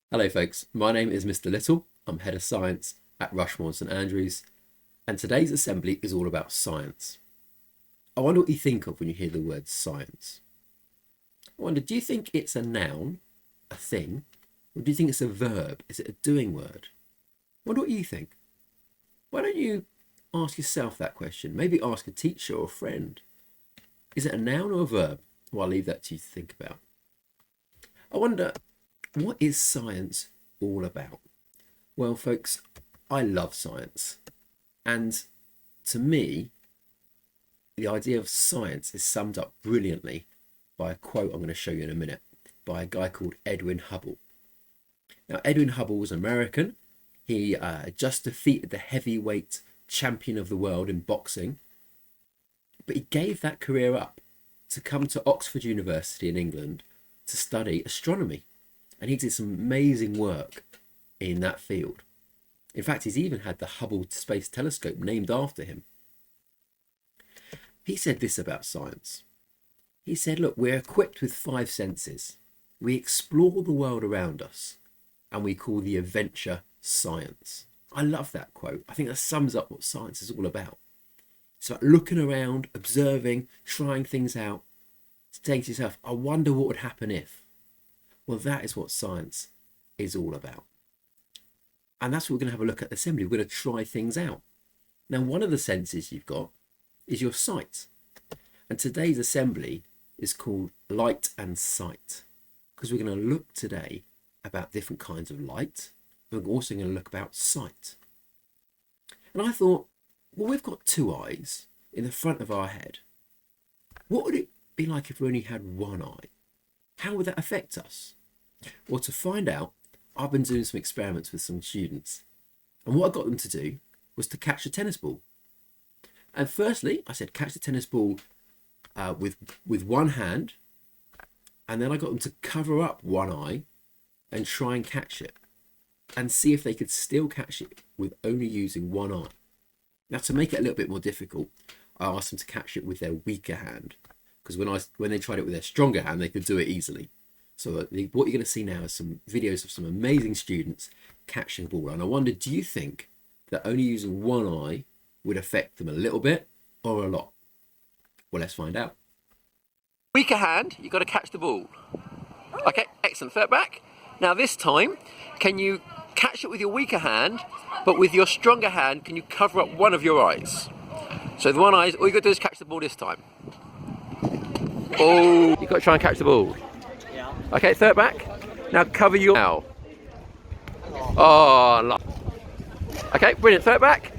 Hello folks, my name is Mr. Little. I'm Head of Science at Rushmore St Andrews, and today's assembly is all about science. I wonder what you think of when you hear the word science. I wonder, do you think it's a noun, a thing, or do you think it's a verb? Is it a doing word? I wonder what you think. Why don't you ask yourself that question? Maybe ask a teacher or a friend. Is it a noun or a verb? Well, I'll leave that to you to think about. I wonder, what is science all about? Well, folks, I love science. And to me, the idea of science is summed up brilliantly by a quote I'm going to show you in a minute by a guy called Edwin Hubble. Now, Edwin Hubble was American. He just defeated the heavyweight champion of the world in boxing. But he gave that career up to come to Oxford University in England to study astronomy. And he did some amazing work in that field. In fact, he's even had the Hubble Space Telescope named after him. He said this about science. He said, look, we're equipped with 5 senses. We explore the world around us, and we call the adventure science. I love that quote. I think that sums up what science is all about. It's about looking around, observing, trying things out, saying to yourself, I wonder what would happen if. Well, that is what science is all about. And that's what we're going to have a look at assembly. We're going to try things out. Now, one of the senses you've got is your sight. And today's assembly is called light and sight, because we're going to look today about different kinds of light. We're also going to look about sight. And I thought, well, we've got 2 eyes in the front of our head. What would it be like if we only had 1 eye? How would that affect us? Well, to find out, I've been doing some experiments with some students. And what I got them to do was to catch a tennis ball. And firstly, I said, catch the tennis ball with one hand. And then I got them to cover up 1 eye and try and catch it. And see if they could still catch it with only using 1 eye. Now, to make it a little bit more difficult, I asked them to catch it with their weaker hand. Because when they tried it with their stronger hand, they could do it easily. So what you're going to see now is some videos of some amazing students catching the ball. And I wonder, do you think that only using 1 eye would affect them a little bit or a lot? Well, let's find out. Weaker hand, you've got to catch the ball. Okay, excellent. Third back. Now this time, can you catch it with your weaker hand, but with your stronger hand, can you cover up one of your eyes? So the 1 eye, all you've got to do is catch the ball this time. Oh, you've got to try and catch the ball. Okay, third back. Now cover your now. Oh, okay, brilliant. Third back.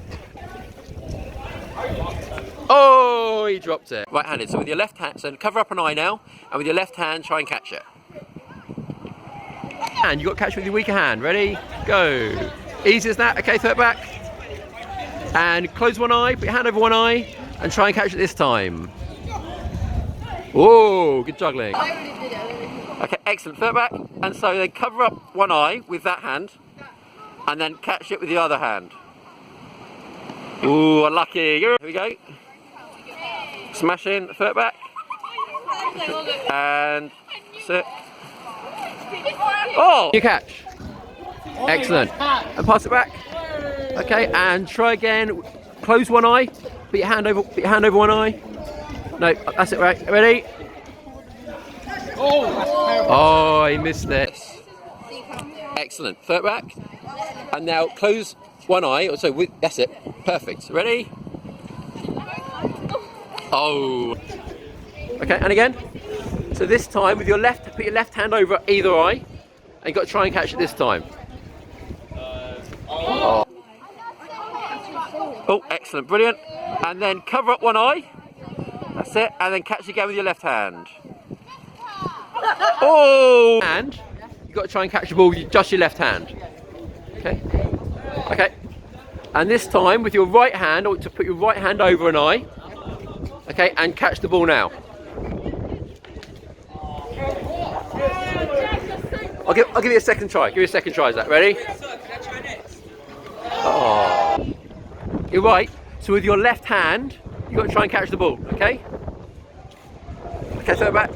Oh, he dropped it. Right-handed. So with your left hand, so cover up an eye now, and with your left hand, try and catch it. And you've got to catch it with your weaker hand. Ready? Go. Easy as that. Okay, third back. And close 1 eye, put your hand over 1 eye, and try and catch it this time. Oh, good juggling. Okay, excellent. Third back. And so then cover up 1 eye with that hand, and then catch it with the other hand. Ooh, unlucky. Here we go. Smash in. Third back. And sit. Oh! You catch. Excellent. And pass it back. Okay, and try again. Close 1 eye. Put your hand over 1 eye. No, that's it, right. Ready? Oh, he missed it. Excellent. Third back. And now close 1 eye. So that's it. Perfect. Ready? Oh. Okay, and again. So this time with your left, put your left hand over either eye. And you've got to try and catch it this time. Oh. Oh, excellent. Brilliant. And then cover up 1 eye. That's it. And then catch again with your left hand. Oh! And you've got to try and catch the ball with just your left hand. Okay. Okay. And this time with your right hand, or to put your right hand over an eye. Okay, and catch the ball now. I'll give you a second try. Give you a second try. Is that ready? Oh. You're right. So with your left hand, you've got to try and catch the ball. Okay. Okay, throw it back.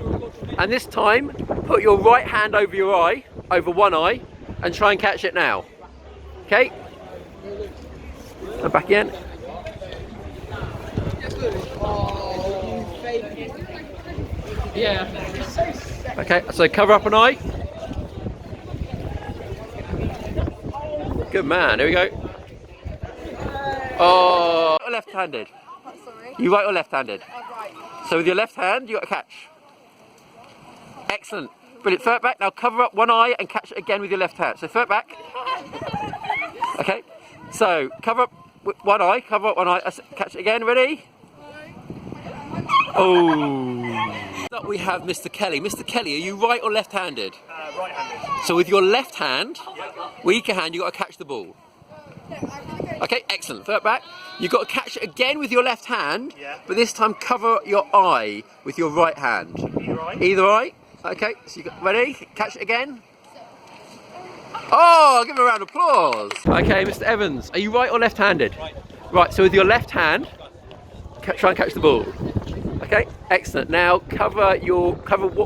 And this time, put your right hand over your eye, over 1 eye, and try and catch it now. Okay? And back in. Yeah. Okay, so cover up an eye. Good man, here we go. Oh, left-handed. Sorry. You right or left-handed? Right. So with your left hand, you got to catch. Excellent. Brilliant. Throw it back. Now cover up one eye and catch it again with your left hand. So throw it back. Okay. So cover up one eye. Cover up one eye. Catch it again. Ready? Oh. So we have Mr. Kelly. Mr. Kelly, are you right or left-handed? Right-handed. So with your left hand, weaker hand, you got to catch the ball. Okay, excellent. Throw it back. You've got to catch it again with your left hand, but this time cover your eye with your right hand. Either eye? Either eye. Okay, so you got ready? Catch it again. Oh, give him a round of applause. Okay, Mr. Evans, are you right or left-handed? Right. Right, so with your left hand, try and catch the ball. Okay, excellent. Now cover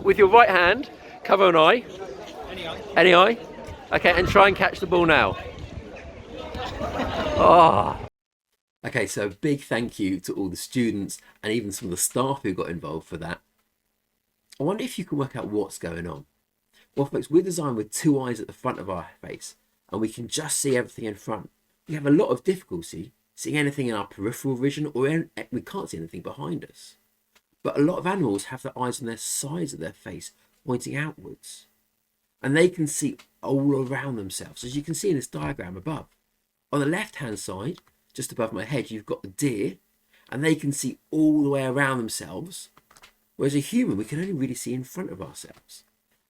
with your right hand, cover an eye. Any eye? Any eye. Okay, and try and catch the ball now. Oh. Okay, so big thank you to all the students and even some of the staff who got involved for that. I wonder if you can work out what's going on. Well, folks, we're designed with two eyes at the front of our face, and we can just see everything in front. We have a lot of difficulty seeing anything in our peripheral vision, or we can't see anything behind us. But a lot of animals have their eyes on their sides of their face, pointing outwards. And they can see all around themselves, as you can see in this diagram above. On the left-hand side, just above my head, you've got the deer, and they can see all the way around themselves. Whereas a human, we can only really see in front of ourselves.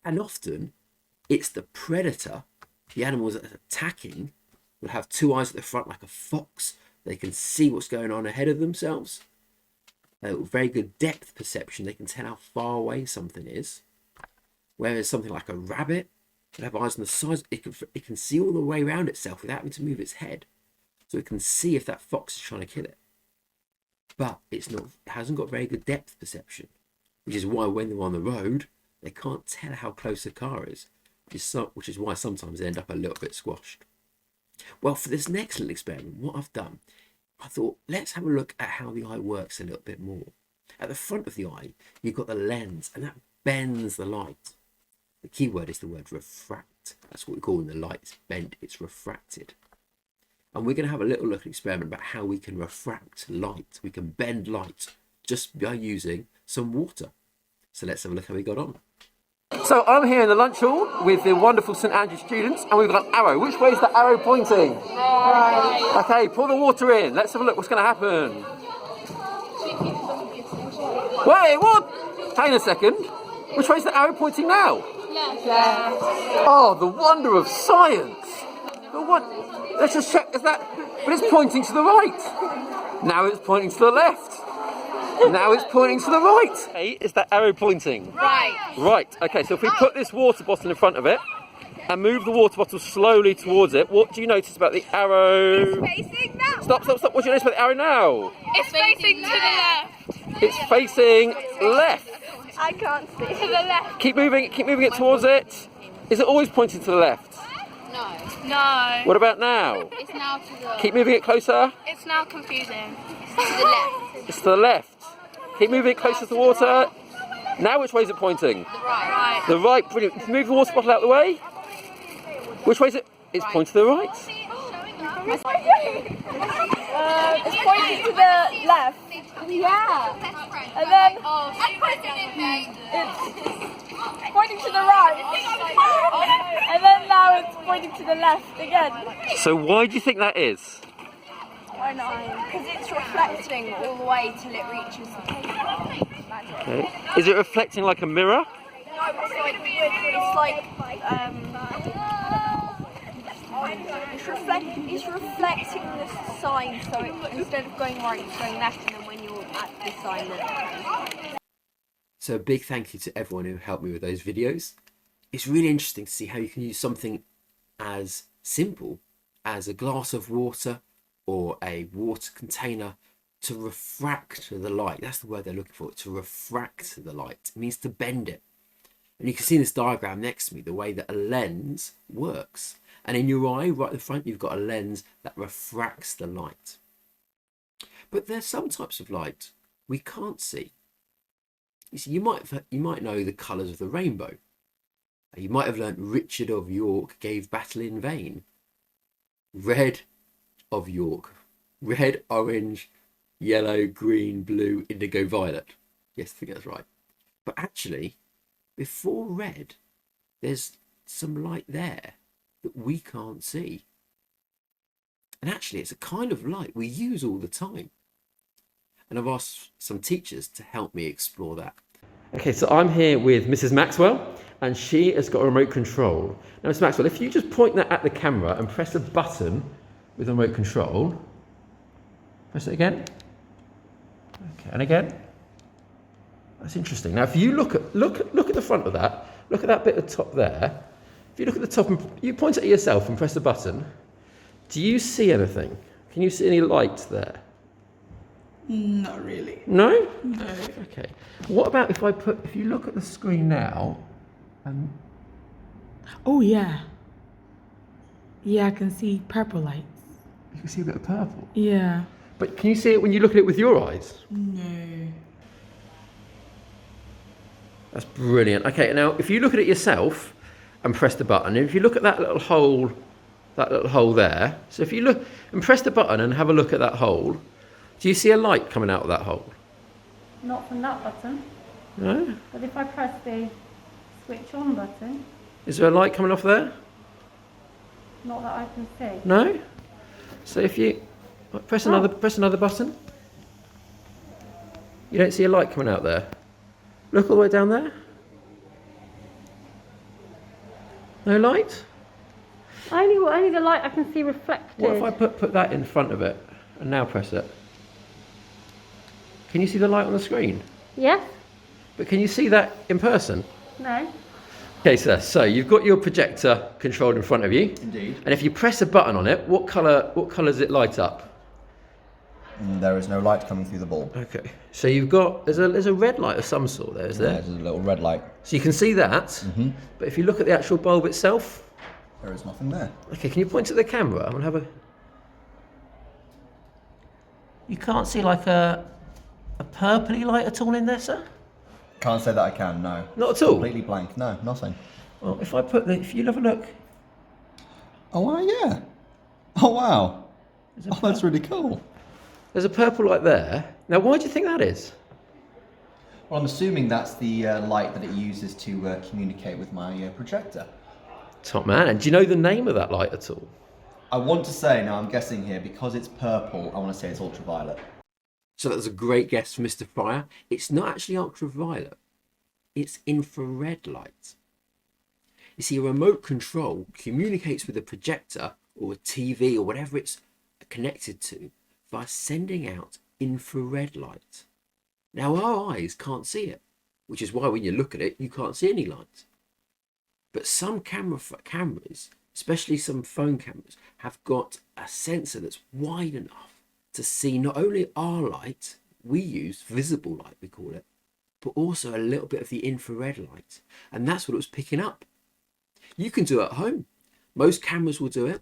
And often, it's the predator, the animals that are attacking, will have two eyes at the front like a fox. They can see what's going on ahead of themselves. Very good depth perception. They can tell how far away something is. Whereas something like a rabbit will have eyes on the sides. It can see all the way around itself without having to move its head. So it can see if that fox is trying to kill it. But it hasn't got very good depth perception, which is why when they're on the road, they can't tell how close a car is, which is why sometimes they end up a little bit squashed. Well, for this next little experiment, what I've done, I thought, let's have a look at how the eye works a little bit more. At the front of the eye, you've got the lens, and that bends the light. The key word is the word refract. That's what we call when the light's bent, it's refracted. And we're going to have a little look at experiment about how we can refract light. We can bend light just by using some water. So let's have a look how we got on. So I'm here in the lunch hall with the wonderful St Andrews students, and we've got an arrow. Which way is the arrow pointing? Right. Okay, pour the water in. Let's have a look what's going to happen. Wait, what? Hang on a second. Which way is the arrow pointing now? Left. Oh, the wonder of science. The what? Let's just check. Is that? But it's pointing to the right. Now it's pointing to the left. Now it's pointing to the right. Hey, is that arrow pointing? Right. Right. Okay, so if we put this water bottle in front of it and move the water bottle slowly towards it, what do you notice about the arrow? It's facing now. Stop. What do you notice about the arrow now? It's facing to the left. It's facing left. I can't see. To the left. Keep moving it towards it. Is it always pointing to the left? No. No. What about now? It's now to the... Keep moving it closer. It's now confusing. It's to the left. It's to the left. Keep moving it closer to the water. Now which way is it pointing? The right. The right, brilliant. Move the water bottle out of the way. Which way is it? It's pointing to the right. It's pointing to the left. Yeah. And then it's pointing to the right. And then now it's pointing to the left again. So why do you think that is? Why not? Because it's reflecting all the way till it reaches the paper. Okay. Is it reflecting like a mirror? No, it's like it's reflecting the sign, so instead of going right, it's going left, and then when you're at the sign, then... So a big thank you to everyone who helped me with those videos. It's really interesting to see how you can use something as simple as a glass of water or a water container to refract the light. That's the word they're looking for, to refract the light. It means to bend it. And you can see in this diagram next to me the way that a lens works. And in your eye, right at the front, you've got a lens that refracts the light. But there's some types of light we can't see. You see, you might know the colours of the rainbow. You might have learnt Richard of York gave battle in vain. Red of York. Red, orange, yellow, green, blue, indigo, violet. Yes, I think that's right. But actually, before red, there's some light there that we can't see. And actually, it's a kind of light we use all the time. And I've asked some teachers to help me explore that. Okay, so I'm here with Mrs. Maxwell, and she has got a remote control. Now, Mrs. Maxwell, if you just point that at the camera and press a button with a remote control. Press it again. Okay, and again. That's interesting. Now, if you look at the front of that, look at that bit at the top there. If you look at the top and you point it at yourself and press the button, do you see anything? Can you see any light there? Not really. No? No. Okay. What about if you look at the screen now and... Oh, yeah. Yeah, I can see purple lights. You can see a bit of purple. Yeah. But can you see it when you look at it with your eyes? No. That's brilliant. Okay, now if you look at it yourself and press the button, if you look at that little hole there, so if you look and press the button and have a look at that hole, do you see a light coming out of that hole? Not from that button, No? but if I press the switch on button, Is there a light coming off there? not that I can see. No? So if you press another button, you don't see a light coming out there. Look all the way down there. No light? Only the light I can see reflected. What if I put that in front of it and now press it? Can you see the light on the screen? Yes? But can you see that in person? No? Okay, sir, so you've got your projector controlled in front of you. Indeed. And if you press a button on it, what colour does it light up? There is no light coming through the bulb. Okay. So there's a red light of some sort there, is there? There's a little red light. So you can see that, but if you look at the actual bulb itself, There is nothing there. okay, can you point to the camera and have a... You can't see like a purpley light at all in there, sir? Can't say that I can, no. Not at all? Completely blank, no, nothing. Well, if you have a look, Oh, wow, yeah. Oh, wow. Oh, that's really cool. there's a purple light there. Now, why do you think that is? Well, I'm assuming that's the light that it uses to communicate with my projector. Top man, and do you know the name of that light at all? I want to say, now I'm guessing here, because it's purple, I want to say it's ultraviolet. So that was a great guess from Mr. Fryer. It's not actually ultraviolet. It's infrared light. You see, a remote control communicates with a projector or a TV or whatever it's connected to by sending out infrared light. Now, our eyes can't see it, which is why when you look at it, you can't see any light. But some cameras, especially some phone cameras, have got a sensor that's wide enough to see not only our light, we use visible light, we call it, but also a little bit of the infrared light. And that's what it was picking up. You can do it at home. Most cameras will do it.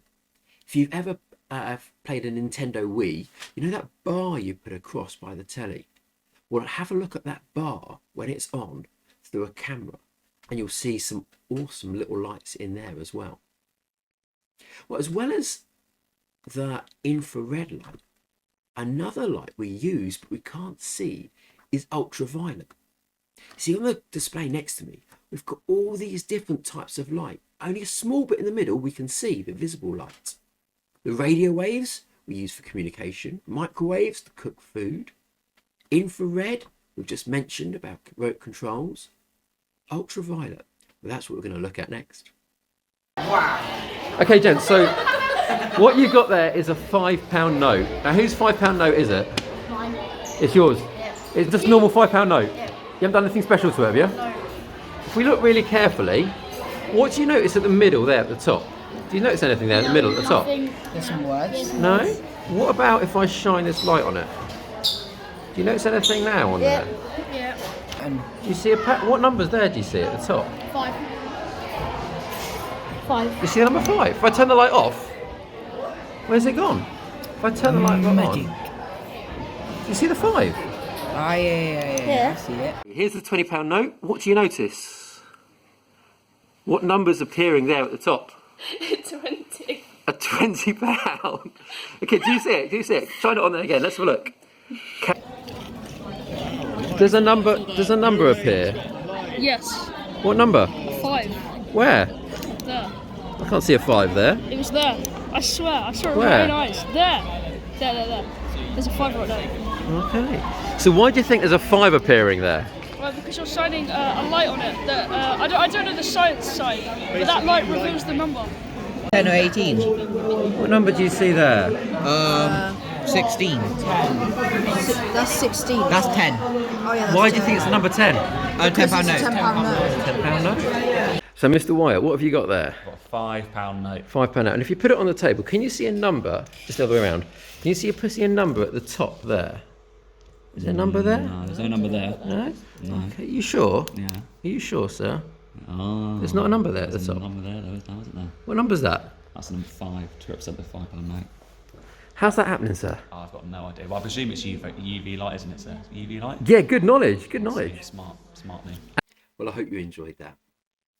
If you've ever played a Nintendo Wii, you know that bar you put across by the telly? Well, have a look at that bar when it's on through a camera, and you'll see some awesome little lights in there as well. Well, as well as the infrared light, another light we use but we can't see is ultraviolet. See, on the display next to me, we've got all these different types of light. Only a small bit in the middle we can see, the visible light. The radio waves we use for communication, microwaves to cook food, infrared we've just mentioned about remote controls, ultraviolet. Well, that's what we're going to look at next. Wow. Okay, gents, so what you've got there is a £5 note. Now, whose £5 note is it? Mine. It's yours? Yes. It's just a normal £5 note? Yeah. You haven't done anything special to it, have you? No. If we look really carefully, what do you notice at the middle there at the top? Do you notice anything there in the middle at the top? There's some words. No? What about if I shine this light on it? Do you notice anything now on there? Yeah. pattern. Do you see a pattern? What numbers there do you see at the top? 5. 5. You see the number 5? If I turn the light off, where's it gone? If I turn the light Magic. on, do you see the 5? Ah, yeah. I see it. Here's the £20 note. What do you notice? What number's appearing there at the top? 20. A £20. Okay, do you see it? Do you see it? Shine it on there again. Let's have a look. Does a number appear? Yes. What number? 5. Where? There. I can't see a 5 there. It was there. I swear. I saw it with Where? my own eyes. There. There. There's a 5 right there. Okay. So why do you think there's a 5 appearing there? Well, because you're shining a light on it. That I don't know the science side, but that light reveals the number. 10 or 18? What number do you see there? 16. That's 16. That's 10. Oh yeah. That's Why do you think it's the number 10? £10 note. £10 note. £10 note? So Mr. Wyatt, what have you got there? Got a £5 note. £5 note. And if you put it on the table, can you see a number, just the other way around? Can you see a number at the top there? Is there a number there? No, there's no number there. No? Okay, you sure? Yeah. Are you sure, sir? Oh. There's not a number there at the There's top. a number there though, isn't there? What number's that? That's number 5 to represent the £5 note. How's that happening, sir? Oh, I've got no idea. Well, I presume it's UV light, isn't it, sir? UV light? Yeah, good knowledge, good knowledge. Smart me. Well, I hope you enjoyed that.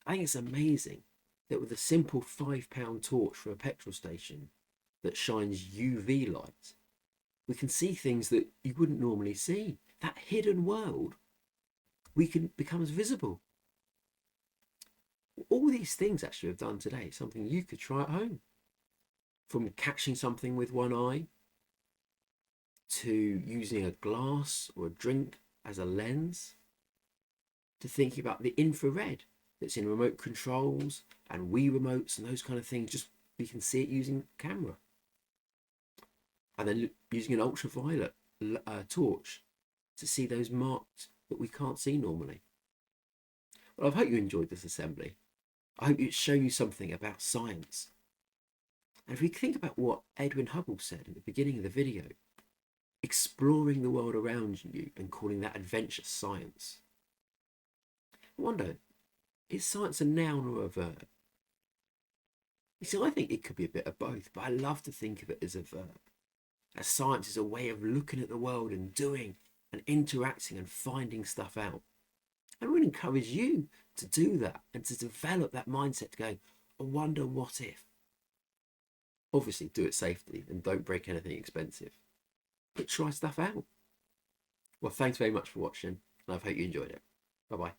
I think it's amazing that with a simple £5 torch from a petrol station that shines UV light, we can see things that you wouldn't normally see. That hidden world, we can become as visible. All these things actually we've done today, something you could try at home. From catching something with one eye, to using a glass or a drink as a lens, to thinking about the infrared that's in remote controls and Wii remotes and those kind of things. Just we can see it using camera. And then using an ultraviolet torch to see those marks that we can't see normally. Well, I hope you enjoyed this assembly. I hope it's shown you something about science. And if we think about what Edwin Hubble said at the beginning of the video, exploring the world around you and calling that adventure science. I wonder, is science a noun or a verb? You see, I think it could be a bit of both, but I love to think of it as a verb. As science is a way of looking at the world and doing and interacting and finding stuff out. I would encourage you to do that and to develop that mindset to go, I wonder what if. Obviously, do it safely and don't break anything expensive. But try stuff out. Well, thanks very much for watching, and I hope you enjoyed it. Bye-bye.